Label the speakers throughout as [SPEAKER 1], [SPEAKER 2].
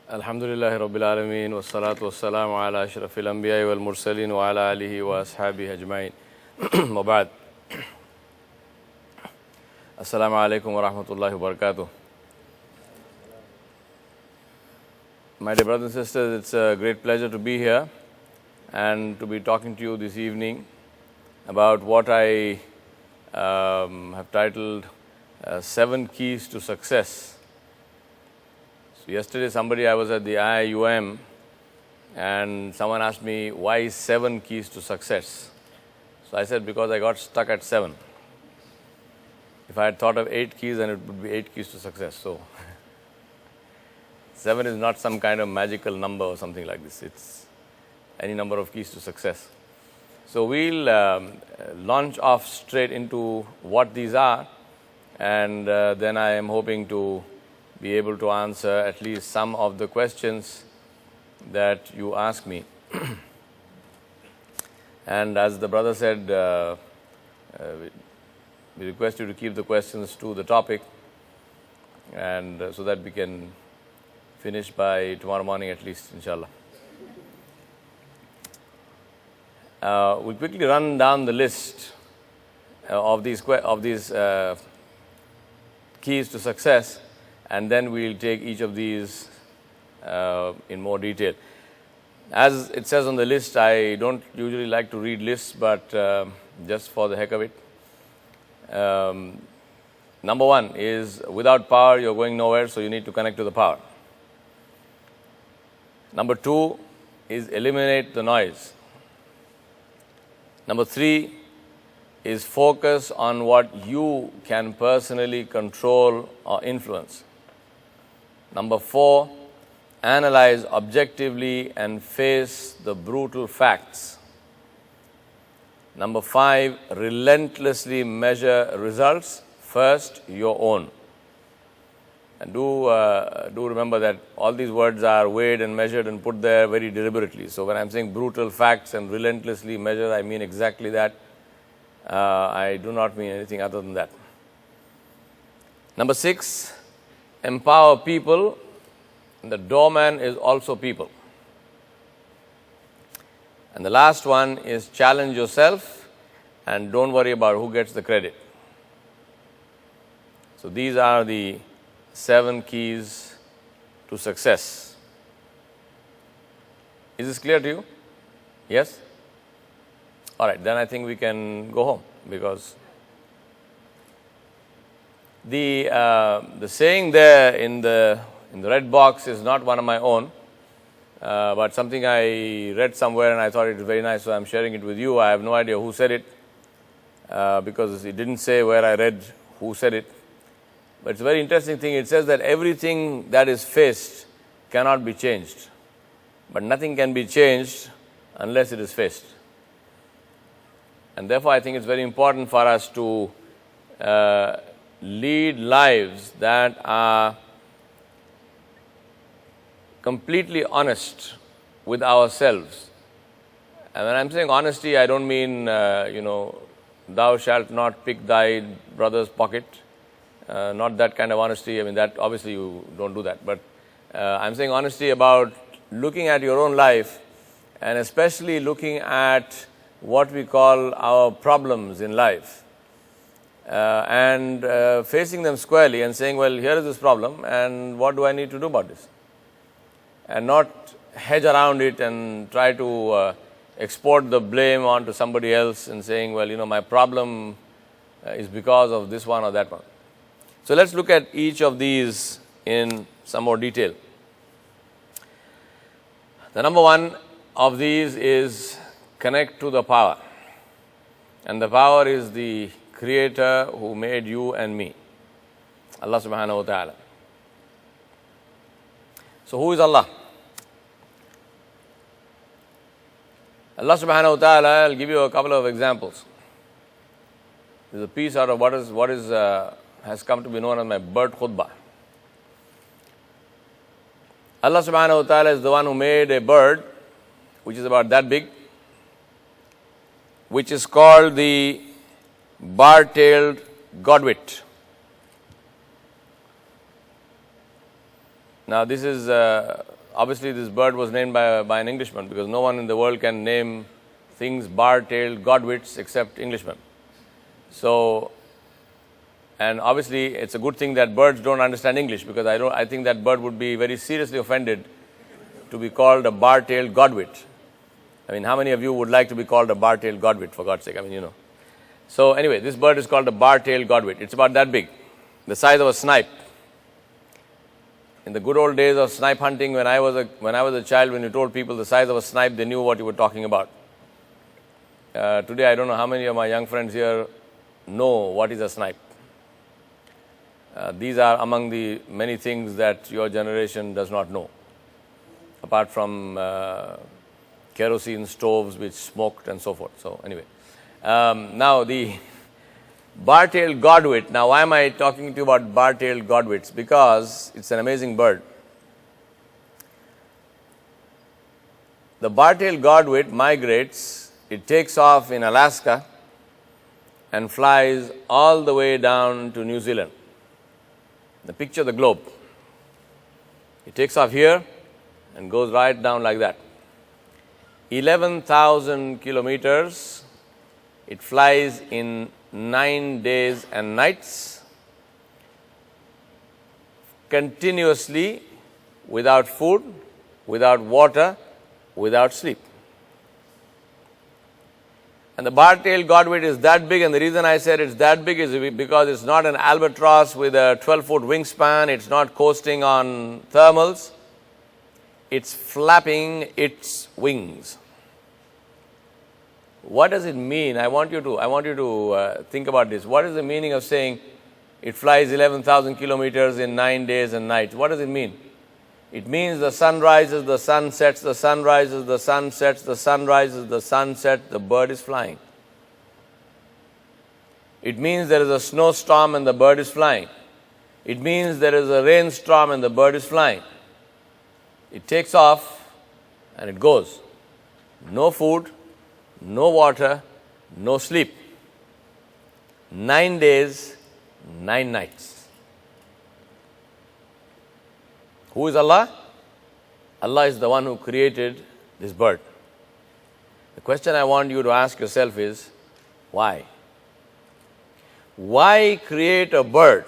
[SPEAKER 1] Alhamdulillahi Rabbil Alameen wa salatu wa salamu ala ashrafil anbiya wal mursaleen wa ala alihi wa ashabihi ajma'in wa ba'd. Assalamu alaikum wa rahmatullahi wa barakatuh. My dear brothers and sisters, it's a great pleasure to be here and to be talking to you this evening about what I have titled 7 Keys to Success. Yesterday I was at the IIUM and someone asked me, why 7 keys to success? So I said, because I got stuck at 7. If I had thought of 8 keys, then it would be 8 keys to success. So 7 is not some kind of magical number or something like this. It's any number of keys to success. So we'll launch off straight into what these are, and then I am hoping to be able to answer at least some of the questions that you ask me. And as the brother said, we request you to keep the questions to the topic, and so that we can finish by tomorrow morning at least, inshallah. We'll quickly run down the list of these keys to success, and then we'll take each of these in more detail. As it says on the list, I don't usually like to read lists, but just for the heck of it. Number 1 is, without power, you're going nowhere, so you need to connect to the power. Number 2 is, eliminate the noise. Number 3 is, focus on what you can personally control or influence. Number 4, analyze objectively and face the brutal facts. Number 5, relentlessly measure results, first your own. And do remember that all these words are weighed and measured and put there very deliberately. So when I'm saying brutal facts and relentlessly measure, I mean exactly that. I do not mean anything other than that. Number 6, empower people. The doorman is also people. And the last one is, challenge yourself and don't worry about who gets the credit. So these are the 7 keys to success. Is this clear to you? Yes? All right, then I think we can go home, because the saying there in the red box is not one of my own, but something I read somewhere and I thought it was very nice, so I'm sharing it with you. I have no idea who said it, because it didn't say where I read who said it. But it's a very interesting thing. It says that everything that is faced cannot be changed, but nothing can be changed unless it is faced. And therefore, I think it's very important for us to lead lives that are completely honest with ourselves. And when I'm saying honesty, I don't mean, thou shalt not pick thy brother's pocket. Not that kind of honesty. I mean, that obviously you don't do that. But I'm saying honesty about looking at your own life, and especially looking at what we call our problems in life, and facing them squarely and saying, well, here is this problem, and what do I need to do about this? And not hedge around it and try to export the blame onto somebody else and saying, well, my problem is because of this one or that one. So let's look at each of these in some more detail. The number 1 of these is, connect to the power. And the power is the Creator who made you and me, Allah subhanahu wa ta'ala. So who is Allah? Allah subhanahu wa ta'ala, I'll give you a couple of examples. This is a piece out of what has come to be known as my bird khutbah. Allah subhanahu wa ta'ala is the one who made a bird which is about that big, which is called the bar-tailed godwit. Now this is, obviously this bird was named by an Englishman, because no one in the world can name things bar-tailed godwits except Englishmen. So, and obviously it's a good thing that birds don't understand English, because I think that bird would be very seriously offended to be called a bar-tailed godwit. I mean, how many of you would like to be called a bar-tailed godwit, for God's sake? I mean, you know. So anyway, this bird is called a bar-tailed godwit. It's about that big, the size of a snipe. In the good old days of snipe hunting, when I was a child, when you told people the size of a snipe, they knew what you were talking about. Today, I don't know how many of my young friends here know what is a snipe. These are among the many things that your generation does not know, apart from kerosene stoves which smoked and so forth. So anyway, now the bar-tailed godwit. Now, why am I talking to you about bar-tailed godwits? Because it's an amazing bird. The bar-tailed godwit migrates, it takes off in Alaska and flies all the way down to New Zealand. Now, picture the globe. It takes off here and goes right down like that. 11,000 kilometers. It flies in 9 days and nights, continuously, without food, without water, without sleep. And the bar-tailed godwit is that big, and the reason I said it's that big is because it's not an albatross with a 12-foot wingspan, it's not coasting on thermals, it's flapping its wings. What does it mean? I want you to think about this. What is the meaning of saying it flies 11,000 kilometers in 9 days and nights? What does it mean? It means the sun rises, the sun sets, the sun rises, the sun sets, the sun rises, the sun sets, the bird is flying. It means there is a snowstorm and the bird is flying. It means there is a rainstorm and the bird is flying. It takes off and it goes. No food, no water, no sleep. 9 days, 9 nights. Who is Allah? Allah is the one who created this bird. The question I want you to ask yourself is, why? Why create a bird?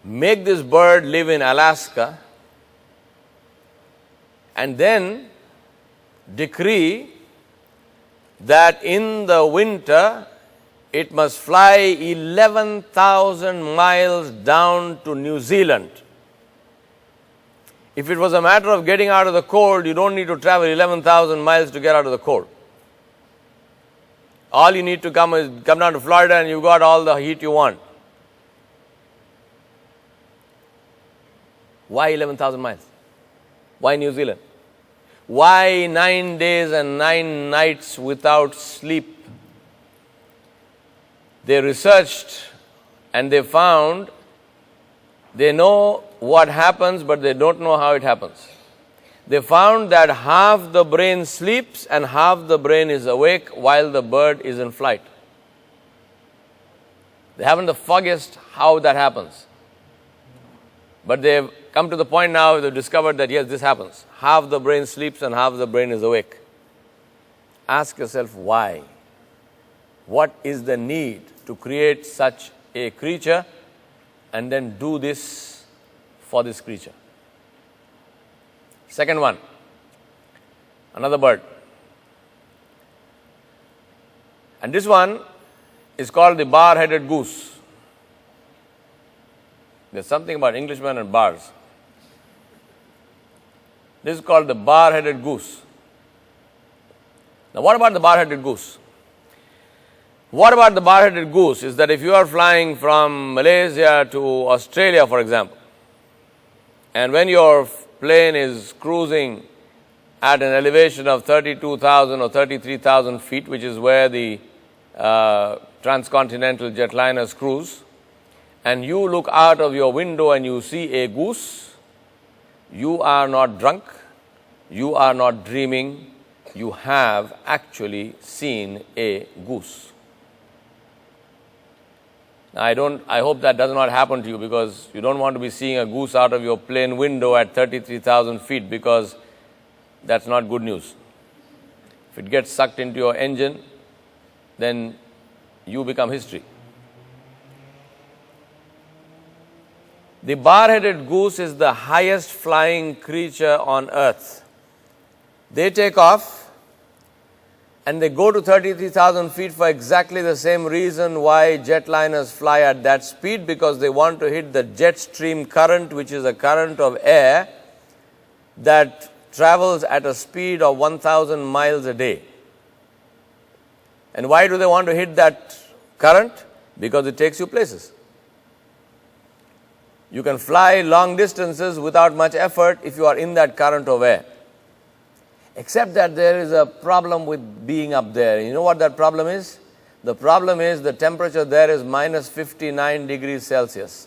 [SPEAKER 1] Make this bird live in Alaska and then decree that in the winter it must fly 11,000 miles down to New Zealand. If it was a matter of getting out of the cold, you don't need to travel 11,000 miles to get out of the cold. All you need to come down to Florida and you've got all the heat you want. Why 11,000 miles? Why New Zealand? Why 9 days and 9 nights without sleep? They researched and they found they know what happens, but they don't know how it happens. They found that half the brain sleeps and half the brain is awake while the bird is in flight. They haven't the foggiest how that happens. But they've come to the point now, they've discovered that yes, this happens. Half the brain sleeps and half the brain is awake. Ask yourself why. What is the need to create such a creature and then do this for this creature? Second one, another bird. And this one is called the bar-headed goose. There's something about Englishmen and bars. This is called the bar-headed goose. Now, what about the bar-headed goose? What about the bar-headed goose is that if you are flying from Malaysia to Australia, for example, and when your plane is cruising at an elevation of 32,000 or 33,000 feet, which is where the transcontinental jetliners cruise, and you look out of your window and you see a goose, you are not drunk, you are not dreaming, you have actually seen a goose. I hope that does not happen to you, because you don't want to be seeing a goose out of your plane window at 33,000 feet, because that's not good news. If it gets sucked into your engine, then you become history. The bar-headed goose is the highest flying creature on earth. They take off and they go to 33,000 feet for exactly the same reason why jetliners fly at that speed, because they want to hit the jet stream current, which is a current of air that travels at a speed of 1,000 miles a day. And why do they want to hit that current? Because it takes you places. You can fly long distances without much effort if you are in that current of air. Except that there is a problem with being up there. You know what that problem is? The problem is the temperature there is minus 59 degrees Celsius.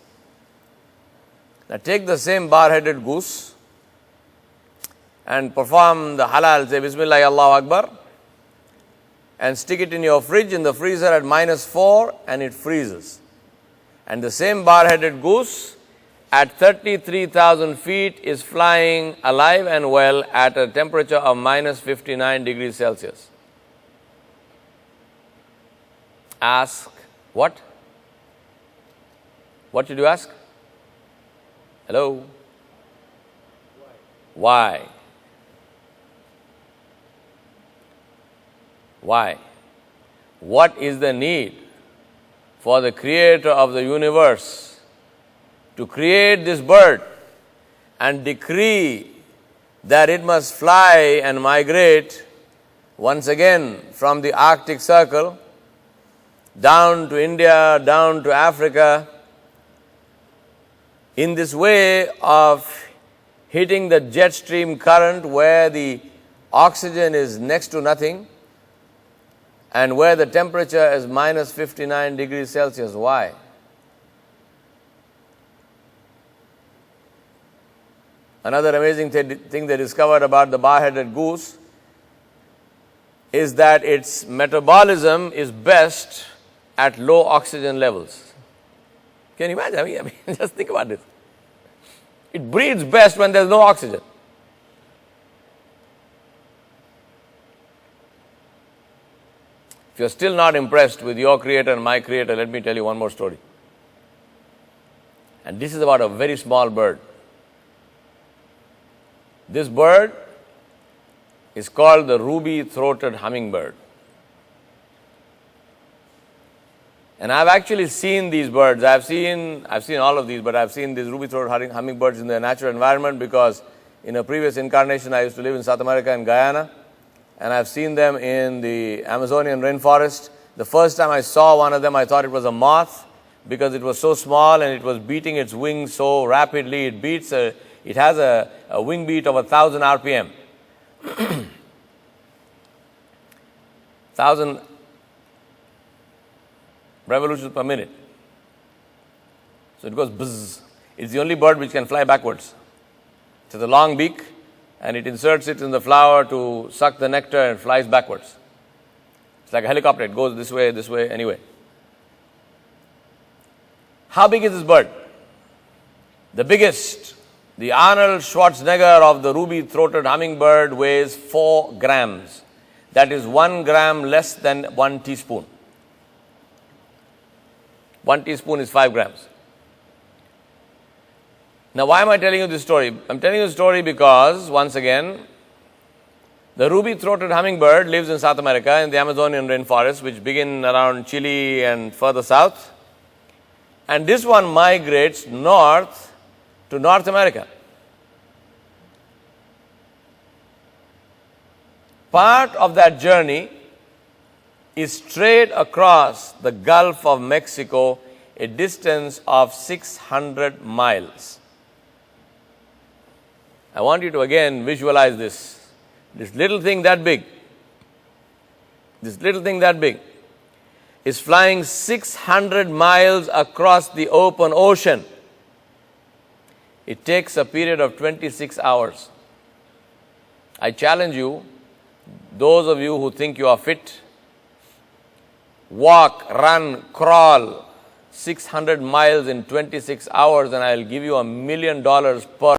[SPEAKER 1] Now take the same bar-headed goose and perform the halal, say Bismillah Allahu Akbar, and stick it in your fridge, in the freezer at minus 4, and it freezes. And the same bar-headed goose at 33,000 feet is flying alive and well at a temperature of minus 59 degrees Celsius. Ask, what? What did you ask? Hello? Why? Why? What is the need for the creator of the universe to create this bird and decree that it must fly and migrate once again from the Arctic Circle down to India, down to Africa, in this way of hitting the jet stream current where the oxygen is next to nothing and where the temperature is minus 59 degrees Celsius? Why? Another amazing thing they discovered about the bar-headed goose is that its metabolism is best at low oxygen levels. Can you imagine? I mean, just think about this. It breathes best when there's no oxygen. If you're still not impressed with your creator and my creator, let me tell you one more story. And this is about a very small bird. This bird is called the ruby-throated hummingbird. And I've actually seen these birds. I've seen all of these, but I've seen these ruby-throated hummingbirds in their natural environment, because in a previous incarnation I used to live in South America and Guyana, and I've seen them in the Amazonian rainforest. The first time I saw one of them, I thought it was a moth, because it was so small and it was beating its wings so rapidly. It has a wing beat of 1,000 RPM. 1,000 revolutions per minute. So it goes buzz. It's the only bird which can fly backwards. It has a long beak, and it inserts it in the flower to suck the nectar and flies backwards. It's like a helicopter. It goes this way, anyway. How big is this bird? The biggest, the Arnold Schwarzenegger of the ruby-throated hummingbird, weighs 4 grams. That is 1 gram less than 1 teaspoon. 1 teaspoon is 5 grams. Now, why am I telling you this story? I'm telling you this story because, once again, the ruby-throated hummingbird lives in South America, in the Amazonian rainforest, which begin around Chile and further south. And this one migrates north to North America. Part of that journey is straight across the Gulf of Mexico, a distance of 600 miles. I want you to again visualize this. This little thing that big is flying 600 miles across the open ocean. It takes a period of 26 hours. I challenge you, those of you who think you are fit, walk, run, crawl, 600 miles in 26 hours and I'll give you $1 million per